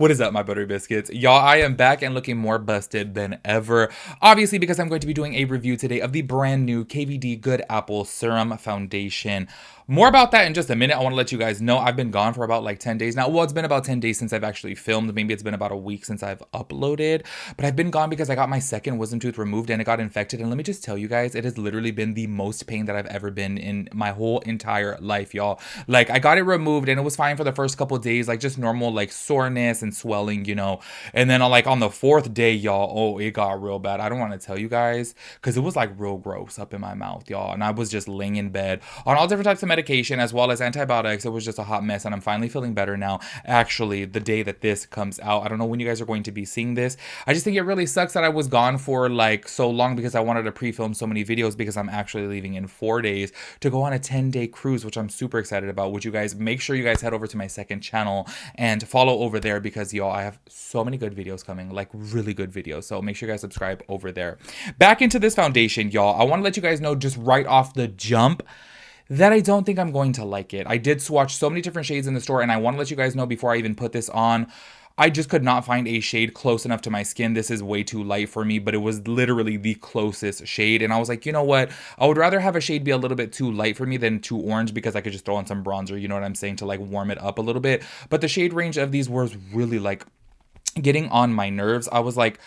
What is up, my buttery biscuits? Y'all, I am back and looking more busted than ever. Obviously, because I'm going to be doing a review today of the brand new KVD Good Apple Serum Foundation. More about that in just a minute. I want to let you guys know I've been gone for about like 10 days now. Well, it's been about 10 days since I've actually filmed. Maybe it's been about a week since I've uploaded. But I've been gone because I got my second wisdom tooth removed and it got infected. And let me just tell you guys, it has literally been the most pain that I've ever been in my whole entire life, y'all. Like, I got it removed and it was fine for the first couple of days, like just normal like soreness and swelling, you know. And then like on the fourth day, y'all, oh, it got real bad. I don't want to tell you guys because it was like real gross up in my mouth, y'all. And I was just laying in bed on all different types of medication as well as antibiotics. It was just a hot mess and I'm finally feeling better now. Actually, the day that this comes out, I don't know when you guys are going to be seeing this. I just think it really sucks that I was gone for like so long because I wanted to pre-film so many videos because I'm actually leaving in 4 days to go on a 10-day cruise, which I'm super excited about. Would you guys make sure you guys head over to my second channel and follow over there because y'all, I have so many good videos coming, like really good videos. So make sure you guys subscribe over there. Back into this foundation, y'all. I want to let you guys know just right off the jump that I don't think I'm going to like it. I did swatch so many different shades in the store and I want to let you guys know before I even put this on, I just could not find a shade close enough to my skin. This is way too light for me, but it was literally the closest shade. And I was like, you know what? I would rather have a shade be a little bit too light for me than too orange because I could just throw on some bronzer, you know what I'm saying, to like warm it up a little bit. But the shade range of these was really like getting on my nerves. I was like,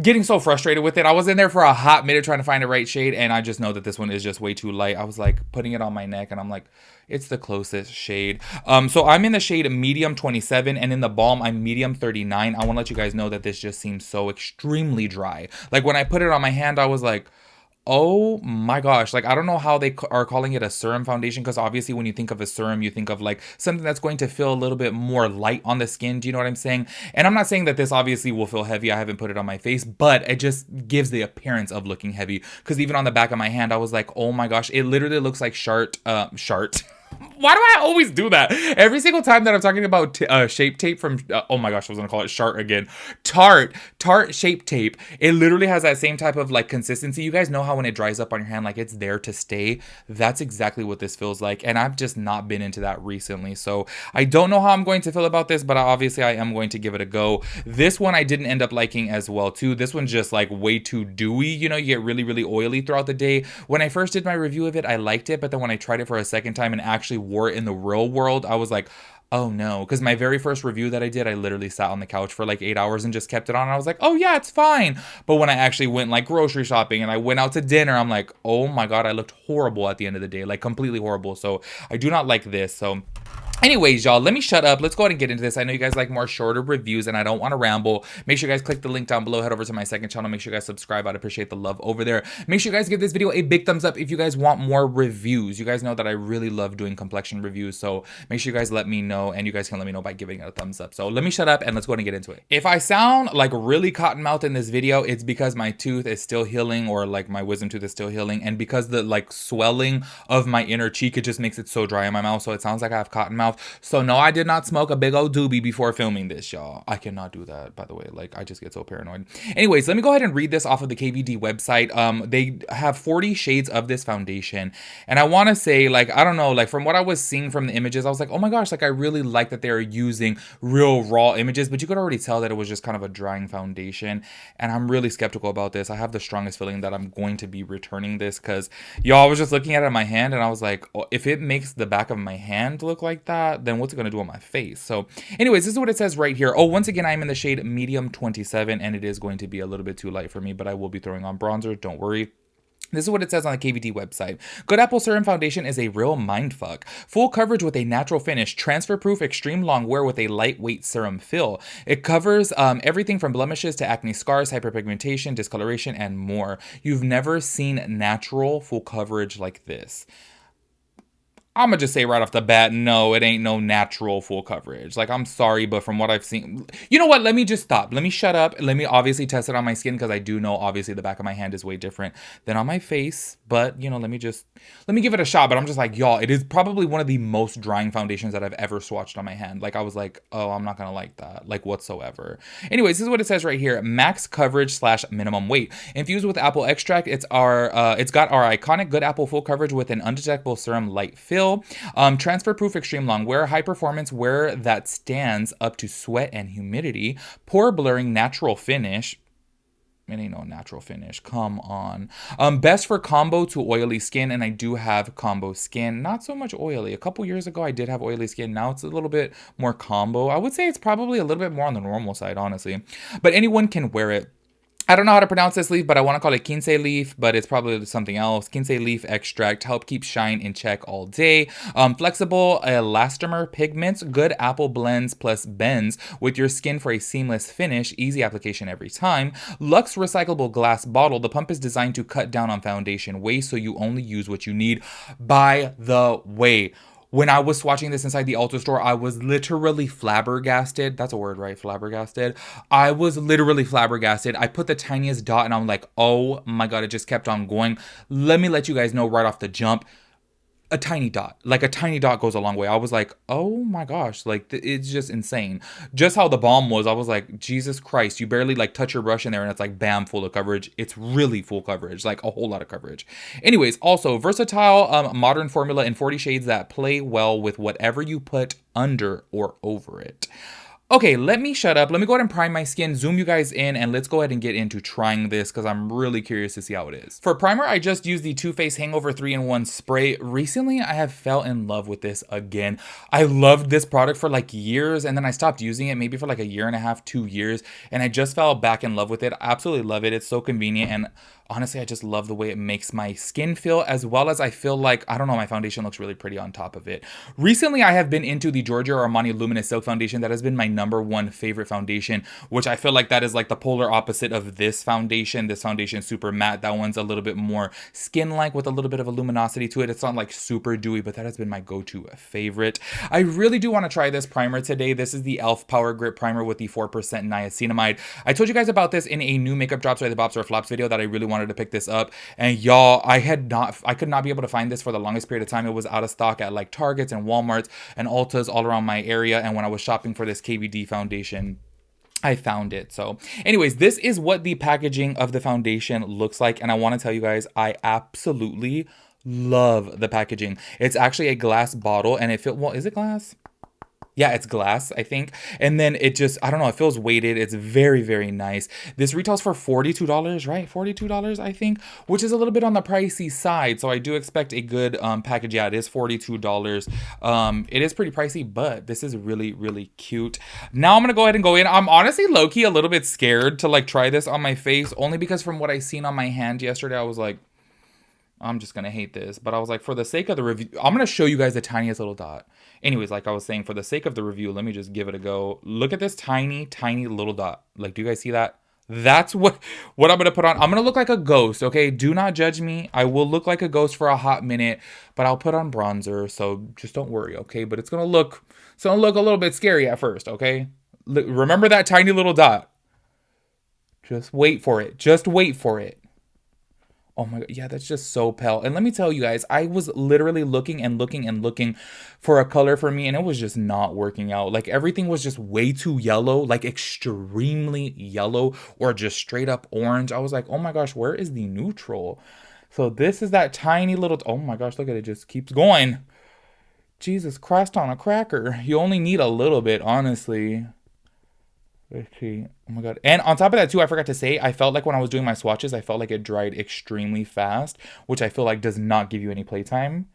getting so frustrated with it. I was in there for a hot minute trying to find the right shade and I just know that this one is just way too light. I was like putting it on my neck and I'm like, it's the closest shade. So I'm in the shade medium 27 and in the balm I'm medium 39. I want to let you guys know that this just seems so extremely dry. Like when I put it on my hand, I was like, oh my gosh, like I don't know how they are calling it a serum foundation because obviously when you think of a serum you think of like something that's going to feel a little bit more light on the skin. Do you know what I'm saying? And I'm not saying that this obviously will feel heavy. I haven't put it on my face, but it just gives the appearance of looking heavy because even on the back of my hand I was like, oh my gosh, it literally looks like shart why do I always do that? Every single time that I'm talking about shape tape from, oh my gosh, I was going to call it Shart again. Tarte shape tape. It literally has that same type of like consistency. You guys know how when it dries up on your hand, like it's there to stay. That's exactly what this feels like. And I've just not been into that recently. So I don't know how I'm going to feel about this, but obviously I am going to give it a go. This one I didn't end up liking as well too. This one's just like way too dewy. You know, you get really, really oily throughout the day. When I first did my review of it, I liked it. But then when I tried it for a second time and actually wore it in the real world, I was like, oh no, because my very first review that I did, I literally sat on the couch for like 8 hours and just kept it on. And I was like, oh yeah, it's fine. But when I actually went like grocery shopping and I went out to dinner, I'm like, oh my God, I looked horrible at the end of the day, like completely horrible. So I do not like this. So anyways, y'all, let me shut up. Let's go ahead and get into this. I know you guys like more shorter reviews and I don't want to ramble. Make sure you guys click the link down below. Head over to my second channel. Make sure you guys subscribe. I'd appreciate the love over there. Make sure you guys give this video a big thumbs up if you guys want more reviews. You guys know that I really love doing complexion reviews. So make sure you guys let me know and you guys can let me know by giving it a thumbs up. So let me shut up and let's go ahead and get into it. If I sound like really cotton mouth in this video, it's because my tooth is still healing or like my wisdom tooth is still healing. And because the like swelling of my inner cheek, it just makes it so dry in my mouth. So it sounds like I have cotton mouth. So no, I did not smoke a big old doobie before filming this, y'all. I cannot do that, by the way. Like, I just get so paranoid. Anyways, let me go ahead and read this off of the KVD website. They have 40 shades of this foundation. And I want to say, like, I don't know, like, from what I was seeing from the images, I was like, oh my gosh, like, I really like that they're using real raw images. But you could already tell that it was just kind of a drying foundation. And I'm really skeptical about this. I have the strongest feeling that I'm going to be returning this because, y'all, I was just looking at it in my hand and I was like, oh, if it makes the back of my hand look like that, then what's it going to do on my face? So anyways, this is what it says right here. Oh, once again, I'm in the shade medium 27 and it is going to be a little bit too light for me, but I will be throwing on bronzer, don't worry. This is what it says on the KVD website. Good Apple Serum Foundation is a real mindfuck. Full coverage with a natural finish, transfer-proof, extreme long wear with a lightweight serum fill. It covers everything from blemishes to acne scars, hyperpigmentation, discoloration, and more. You've never seen natural full coverage like this. I'm gonna just say right off the bat, no, it ain't no natural full coverage. Like, I'm sorry, but from what I've seen, you know what? Let me just stop. Let me shut up. Let me obviously test it on my skin because I do know obviously the back of my hand is way different than on my face. But, you know, let me give it a shot. But I'm just like, y'all, it is probably one of the most drying foundations that I've ever swatched on my hand. Like, I was like, oh, I'm not gonna like that, like whatsoever. Anyways, this is what it says right here. Max coverage / minimum weight. Infused with apple extract, it's got our iconic Good Apple full coverage with an undetectable serum light fill. fill. Transfer proof extreme long wear, high performance wear that stands up to sweat and humidity, pore blurring natural finish. It ain't no natural finish. Come on. Best for combo to oily skin, and I do have combo skin. Not so much oily. A couple years ago, I did have oily skin. Now it's a little bit more combo. I would say it's probably a little bit more on the normal side, honestly. But anyone can wear it. I don't know how to pronounce this leaf, but I want to call it quince leaf, but it's probably something else. Quince leaf extract, help keep shine in check all day. Flexible elastomer pigments, good apple blends plus bends with your skin for a seamless finish, easy application every time. Luxe recyclable glass bottle. The pump is designed to cut down on foundation waste, so you only use what you need. By the way, when I was swatching this inside the Ulta store, I was literally flabbergasted. That's a word, right? Flabbergasted. I was literally flabbergasted. I put the tiniest dot and I'm like, oh my God, it just kept on going. Let me let you guys know right off the jump. A tiny dot, like a tiny dot goes a long way. I was like, oh my gosh, like it's just insane. Just how the balm was, I was like, Jesus Christ, you barely like touch your brush in there and it's like bam, full of coverage. It's really full coverage, like a whole lot of coverage. Anyways, also versatile, modern formula in 40 shades that play well with whatever you put under or over it. Okay, let me shut up. Let me go ahead and prime my skin, zoom you guys in, and let's go ahead and get into trying this because I'm really curious to see how it is. For primer, I just used the Too Faced Hangover 3-in-1 spray. Recently, I have fell in love with this again. I loved this product for like years, and then I stopped using it maybe for like a year and a half, 2 years, and I just fell back in love with it. I absolutely love it. It's so convenient, and honestly, I just love the way it makes my skin feel, as well as I feel like, I don't know, my foundation looks really pretty on top of it. Recently, I have been into the Giorgio Armani Luminous Silk Foundation. That has been my #1 favorite foundation, which I feel like that is like the polar opposite of this foundation. This foundation is super matte. That one's a little bit more skin-like with a little bit of a luminosity to it. It's not like super dewy, but that has been my go-to favorite. I really do want to try this primer today. This is the e.l.f. Power Grip Primer with the 4% niacinamide. I told you guys about this in a new makeup drops or the Bops or Flops video that I really wanted to pick this up, and y'all, I could not be able to find this for the longest period of time. It was out of stock at like Targets and Walmarts and Ultas all around my area, and when I was shopping for this KVD foundation, I found it. So anyways, this is what the packaging of the foundation looks like, and I want to tell you guys, I absolutely love the packaging. It's actually a glass bottle, and it feels, well, is it glass? Yeah, it's glass, I think. And then it just, I don't know, it feels weighted. It's very, very nice. This retails for $42, right? $42, I think, which is a little bit on the pricey side. So I do expect a good package. Yeah, it is $42. It is pretty pricey, but this is really, really cute. Now I'm going to go ahead and go in. I'm honestly low-key a little bit scared to like try this on my face, only because from what I seen on my hand yesterday, I was like, I'm just going to hate this. But I was like, for the sake of the review, I'm going to show you guys the tiniest little dot. Anyways, like I was saying, for the sake of the review, let me just give it a go. Look at this tiny, tiny little dot. Like, do you guys see that? That's what I'm going to put on. I'm going to look like a ghost, okay? Do not judge me. I will look like a ghost for a hot minute, but I'll put on bronzer, so just don't worry, okay? But it's going to look a little bit scary at first, okay? Remember that tiny little dot. Just wait for it. Just wait for it. Oh my God, yeah, that's just so pale. And let me tell you guys, I was literally looking and looking and looking for a color for me, and it was just not working out. Like everything was just way too yellow, like extremely yellow, or just straight up orange. I was like, oh my gosh, where is the neutral? So this is that tiny little, oh my gosh, look at it, just keeps going. Jesus Christ on a cracker. You only need a little bit, honestly. Let's see. Oh my God. And on top of that too, I forgot to say, I felt like when I was doing my swatches, I felt like it dried extremely fast, which I feel like does not give you any playtime.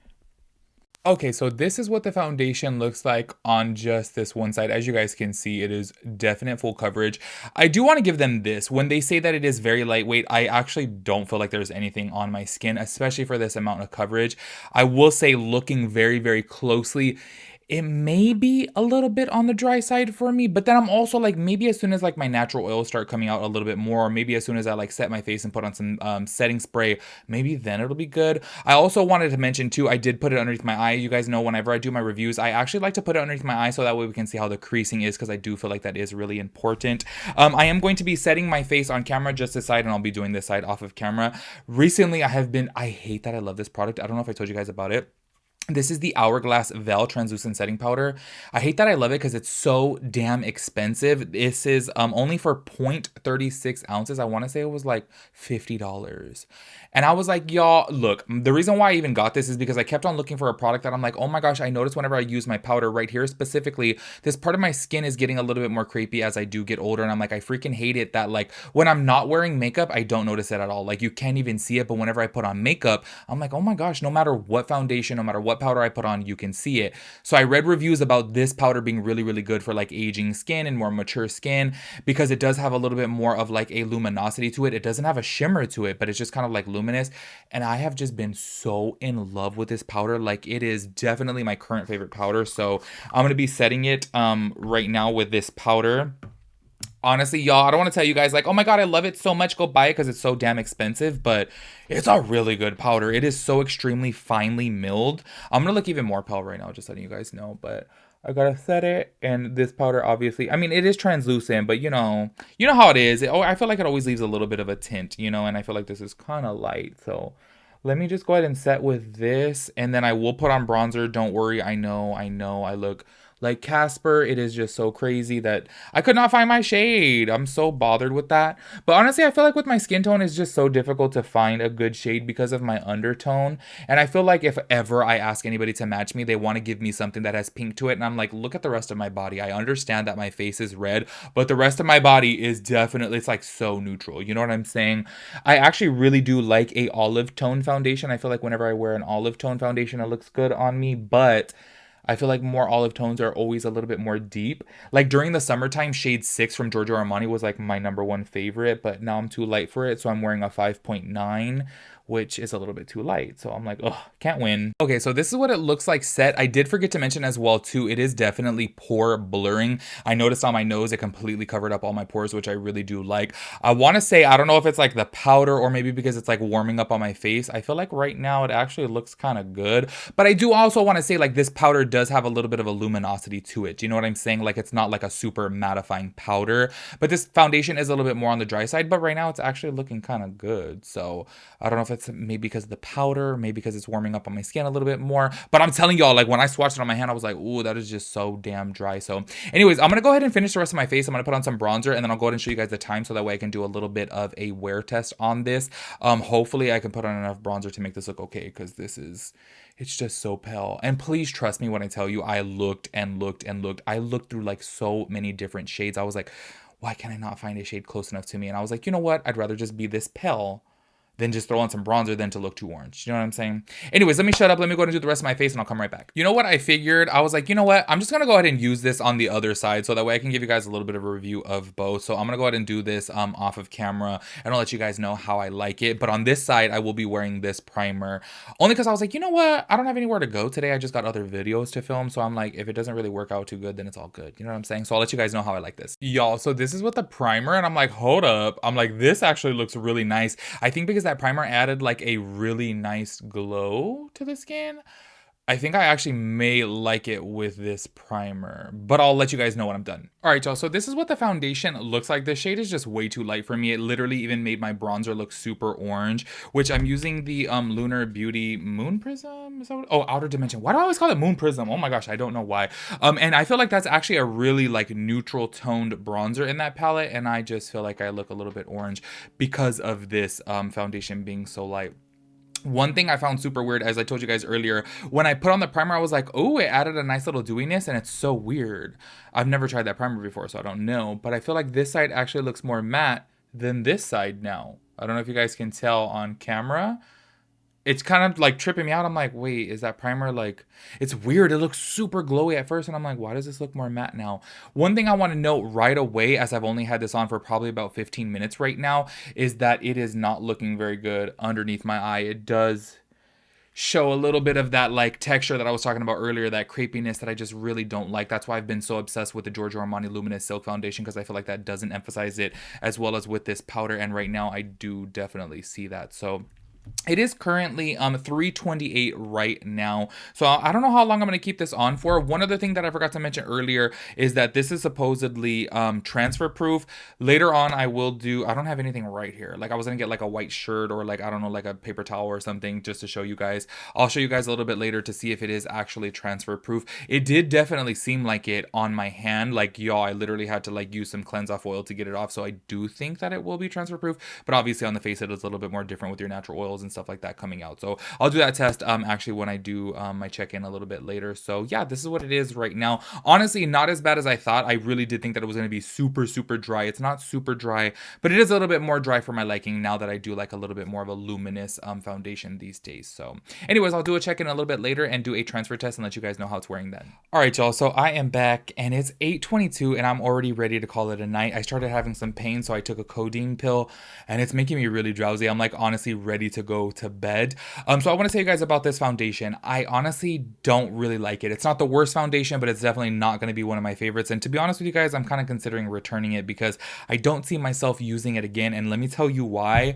Okay, so this is what the foundation looks like on just this one side. As you guys can see, it is definite full coverage. I do want to give them this. When they say that it is very lightweight, I actually don't feel like there's anything on my skin, especially for this amount of coverage. I will say, looking very, very closely, it may be a little bit on the dry side for me, but then I'm also like, maybe as soon as like my natural oils start coming out a little bit more, or maybe as soon as I like set my face and put on some setting spray, maybe then it'll be good. I also wanted to mention too, I did put it underneath my eye. You guys know whenever I do my reviews, I actually like to put it underneath my eye so that way we can see how the creasing is, because I do feel like that is really important. I am going to be setting my face on camera just this side, and I'll be doing this side off of camera. Recently, I hate that I love this product. I don't know if I told you guys about it. This is the Hourglass Veil Translucent Setting Powder. I hate that I love it because it's so damn expensive. This is only for 0.36 ounces. I want to say it was like $50. And I was like, y'all, look, the reason why I even got this is because I kept on looking for a product that I'm like, oh my gosh, I noticed whenever I use my powder right here specifically, this part of my skin is getting a little bit more crepey as I do get older. And I'm like, I freaking hate it that like when I'm not wearing makeup, I don't notice it at all. Like you can't even see it. But whenever I put on makeup, I'm like, oh my gosh, no matter what foundation, no matter what powder I put on, you can see it. So I read reviews about this powder being really, really good for like aging skin and more mature skin because it does have a little bit more of like a luminosity to it. It doesn't have a shimmer to it, but it's just kind of like luminous. And I have just been so in love with this powder. Like it is definitely my current favorite powder. So I'm going to be setting it right now with this powder. Honestly, y'all, I don't want to tell you guys like, oh my god, I love it so much, go buy it because it's so damn expensive, but it's a really good powder. It is so extremely finely milled. I'm gonna look even more pale right now, just letting you guys know, but I gotta set it. And this powder, obviously, I mean, it is translucent, but you know how it is. I feel like it always leaves a little bit of a tint, you know, and I feel like this is kind of light, so let me just go ahead and set with this, and then I will put on bronzer. Don't worry, I know, I look like Casper. It is just so crazy that I could not find my shade. I'm so bothered with that. But honestly, I feel like with my skin tone, it's just so difficult to find a good shade because of my undertone. And I feel like if ever I ask anybody to match me, they want to give me something that has pink to it. And I'm like, look at the rest of my body. I understand that my face is red, but the rest of my body is definitely, it's like so neutral. You know what I'm saying? I actually really do like a olive tone foundation. I feel like whenever I wear an olive tone foundation, it looks good on me, but I feel like more olive tones are always a little bit more deep. Like during the summertime, shade 6 from Giorgio Armani was like my #1 favorite, but now I'm too light for it, so I'm wearing a 5.9, which is a little bit too light. So I'm like, oh, can't win. Okay, so this is what it looks like set. I did forget to mention as well too, it is definitely pore blurring. I noticed on my nose, it completely covered up all my pores, which I really do like. I want to say, I don't know if it's like the powder or maybe because it's like warming up on my face. I feel like right now it actually looks kind of good. But I do also want to say like this powder does have a little bit of a luminosity to it. Do you know what I'm saying? Like it's not like a super mattifying powder, but this foundation is a little bit more on the dry side, but right now it's actually looking kind of good. So I don't know if it's maybe because of the powder, maybe because it's warming up on my skin a little bit more, but I'm telling y'all, like when I swatched it on my hand, I was like, ooh, that is just so damn dry. So anyways, I'm gonna go ahead and finish the rest of my face. I'm gonna put on some bronzer and then I'll go ahead and show you guys the time so that way I can do a little bit of a wear test on this. Hopefully I can put on enough bronzer to make this look okay, because it's just so pale. And please trust me when I tell you, I looked and looked and looked. I looked through like so many different shades. I was like, why can I not find a shade close enough to me? And I was like, you know what? I'd rather just be this pale than just throw on some bronzer than to look too orange. You know what I'm saying? Anyways, let me shut up. Let me go ahead and do the rest of my face and I'll come right back. You know what I figured? I was like, you know what? I'm just going to go ahead and use this on the other side so that way I can give you guys a little bit of a review of both. So I'm going to go ahead and do this off of camera and I'll let you guys know how I like it. But on this side, I will be wearing this primer only because I was like, you know what? I don't have anywhere to go today. I just got other videos to film. So I'm like, if it doesn't really work out too good, then it's all good. You know what I'm saying? So I'll let you guys know how I like this. Y'all, so this is what the primer, and I'm like, hold up. I'm like, this actually looks really nice. I think because that primer added like a really nice glow to the skin, I think I actually may like it with this primer, but I'll let you guys know when I'm done. All right, y'all, so this is what the foundation looks like. This shade is just way too light for me. It literally even made my bronzer look super orange, which I'm using the Lunar Beauty Moon Prism. Is that what, oh, Outer Dimension. Why do I always call it Moon Prism? Oh my gosh, I don't know why. And I feel like that's actually a really like neutral toned bronzer in that palette, and I just feel like I look a little bit orange because of this foundation being so light. One thing I found super weird, as I told you guys earlier, when I put on the primer, I was like, oh, it added a nice little dewiness, and it's so weird. I've never tried that primer before, so I don't know, but I feel like this side actually looks more matte than this side now. I don't know if you guys can tell on camera. It's kind of like tripping me out. I'm like, wait, is that primer like, it's weird. It looks super glowy at first. And I'm like, why does this look more matte now? One thing I want to note right away, as I've only had this on for probably about 15 minutes right now, is that it is not looking very good underneath my eye. It does show a little bit of that like texture that I was talking about earlier, that crepiness that I just really don't like. That's why I've been so obsessed with the Giorgio Armani Luminous Silk Foundation, because I feel like that doesn't emphasize it as well as with this powder. And right now I do definitely see that. So It is currently 328 right now. So I don't know how long I'm going to keep this on for. One other thing that I forgot to mention earlier is that this is supposedly transfer proof. Later on I will do, I don't have anything right here. Like I was going to get like a white shirt or like I don't know, like a paper towel or something just to show you guys. I'll show you guys a little bit later to see if it is actually transfer proof. It did definitely seem like it on my hand. Like y'all, I literally had to like use some cleanse off oil to get it off. So I do think that it will be transfer proof, but obviously on the face it is a little bit more different with your natural oils and stuff like that coming out. So I'll do that test actually when I do my check-in a little bit later. So yeah, this is what it is right now. Honestly, not as bad as I thought. I really did think that it was going to be super dry. It's not super dry, but it is a little bit more dry for my liking now that I do like a little bit more of a luminous foundation these days. So anyways, I'll do a check-in a little bit later and do a transfer test and let you guys know how it's wearing then. All right, y'all, so I am back and it's 8:22 and I'm already ready to call it a night. I started having some pain, so I took a codeine pill and it's making me really drowsy. I'm like honestly ready to go to bed. So I want to tell you guys about this foundation. I honestly don't really like it. It's not the worst foundation, but it's definitely not going to be one of my favorites. And to be honest with you guys, I'm kind of considering returning it because I don't see myself using it again. And let me tell you why.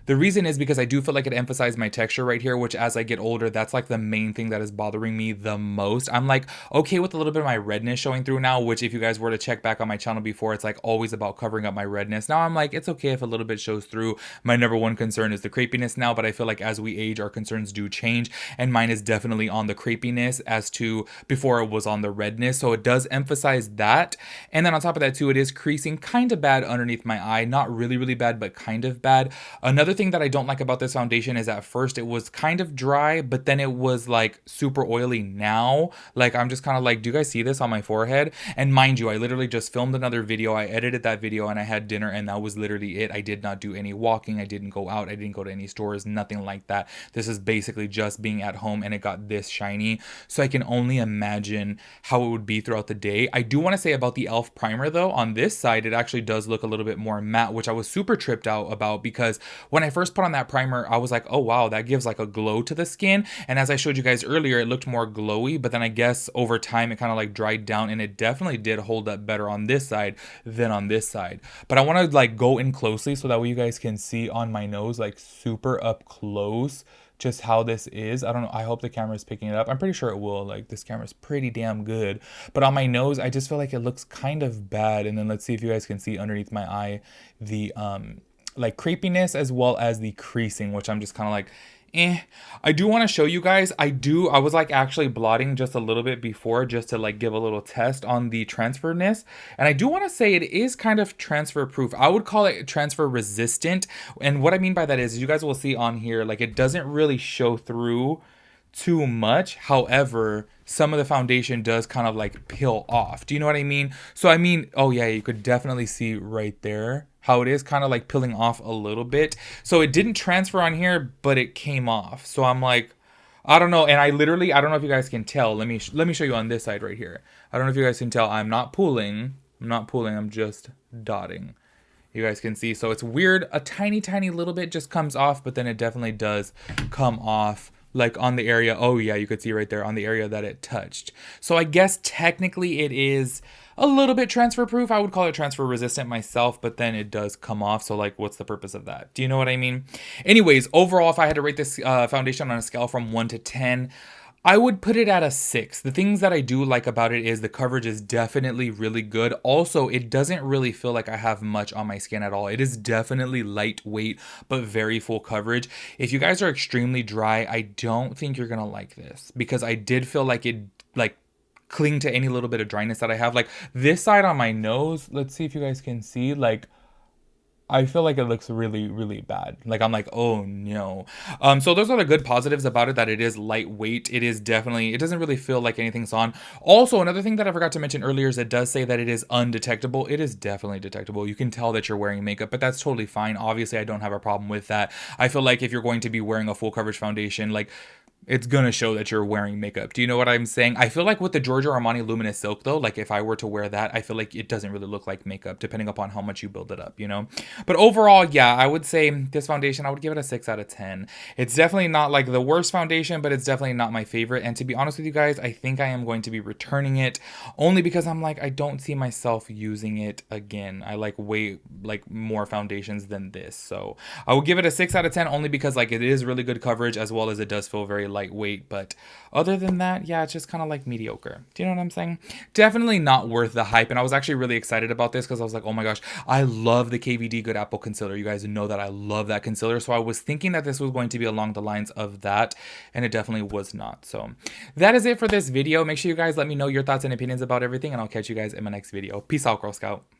The reason is because I do feel like it emphasized my texture right here, which as I get older, that's like the main thing that is bothering me the most. I'm like okay with a little bit of my redness showing through now, which if you guys were to check back on my channel before, it's like always about covering up my redness. Now I'm like, it's okay if a little bit shows through. My number one concern is the crepiness now, but I feel like as we age, our concerns do change, and mine is definitely on the crepiness as to before it was on the redness. So it does emphasize that. And then on top of that too, it is creasing kind of bad underneath my eye. Not really bad, but kind of bad. Another thing that I don't like about this foundation is at first it was kind of dry, but then it was like super oily now. Like I'm just kind of like, do you guys see this on my forehead? And mind you, I literally just filmed another video. I edited that video and I had dinner and that was literally it. I did not do any walking. I didn't go out. I didn't go to any stores, nothing like that. This is basically just being at home and it got this shiny. So I can only imagine how it would be throughout the day. I do want to say about the e.l.f. primer though, on this side, it actually does look a little bit more matte, which I was super tripped out about because when I first put on that primer, I was like, oh wow, that gives like a glow to the skin. And as I showed you guys earlier, it looked more glowy, but then I guess over time it kind of like dried down and it definitely did hold up better on this side than on this side. But I want to like go in closely so that way you guys can see on my nose like super up close just how this is. I don't know, I hope the camera is picking it up. I'm pretty sure it will. Like this camera is pretty damn good, but on my nose I just feel like it looks kind of bad. And then let's see if you guys can see underneath my eye the like crepiness as well as the creasing, which I'm just kind of like I do want to show you guys. I was like actually blotting just a little bit before just to like give a little test on the transferness, and I do want to say it is kind of transfer proof. I would call it transfer resistant, and what I mean by that is you guys will see on here like it doesn't really show through too much. However, some of the foundation does kind of like peel off. Do you know what I mean? So I mean, oh yeah, you could definitely see right there how it is kind of like peeling off a little bit. So it didn't transfer on here, but it came off. So I'm like, I don't know. And I don't know if you guys can tell. Let me show you on this side right here. I don't know if you guys can tell. I'm not pulling. I'm just dotting. You guys can see. So it's weird. A tiny little bit just comes off, but then it definitely does come off. Like on the area, oh yeah, you could see right there on the area that it touched. So I guess technically it is a little bit transfer proof. I would call it transfer resistant myself, but then it does come off. So like, what's the purpose of that? Do you know what I mean? Anyways, overall, if I had to rate this foundation on a scale from 1 to 10, I would put it at a 6. The things that I do like about it is the coverage is definitely really good. Also, it doesn't really feel like I have much on my skin at all. It is definitely lightweight, but very full coverage. If you guys are extremely dry, I don't think you're gonna like this because I did feel like it like cling to any little bit of dryness that I have. Like this side on my nose, let's see if you guys can see, like I feel like it looks really bad. Like I'm like, oh no. So those are the good positives about it, that it is lightweight. It is definitely, it doesn't really feel like anything's on. Also, another thing that I forgot to mention earlier is it does say that it is undetectable. It is definitely detectable. You can tell that you're wearing makeup, but that's totally fine. Obviously, I don't have a problem with that. I feel like if you're going to be wearing a full coverage foundation, like it's gonna show that you're wearing makeup. Do you know what I'm saying? I feel like with the Giorgio Armani Luminous Silk though, like if I were to wear that, I feel like it doesn't really look like makeup depending upon how much you build it up, you know? But overall, yeah, I would say this foundation, I would give it a 6 out of 10. It's definitely not like the worst foundation, but it's definitely not my favorite. And to be honest with you guys, I think I am going to be returning it only because I'm like, I don't see myself using it again. I like way like more foundations than this. So I will give it a 6 out of 10 only because like it is really good coverage as well as it does feel very lightweight. But other than that, yeah, it's just kind of like mediocre. Do you know what I'm saying? Definitely not worth the hype. And I was actually really excited about this because I was like, oh my gosh, I love the KVD Good Apple Concealer. You guys know that I love that concealer. So I was thinking that this was going to be along the lines of that. And it definitely was not. So that is it for this video. Make sure you guys let me know your thoughts and opinions about everything. And I'll catch you guys in my next video. Peace out, Girl Scout.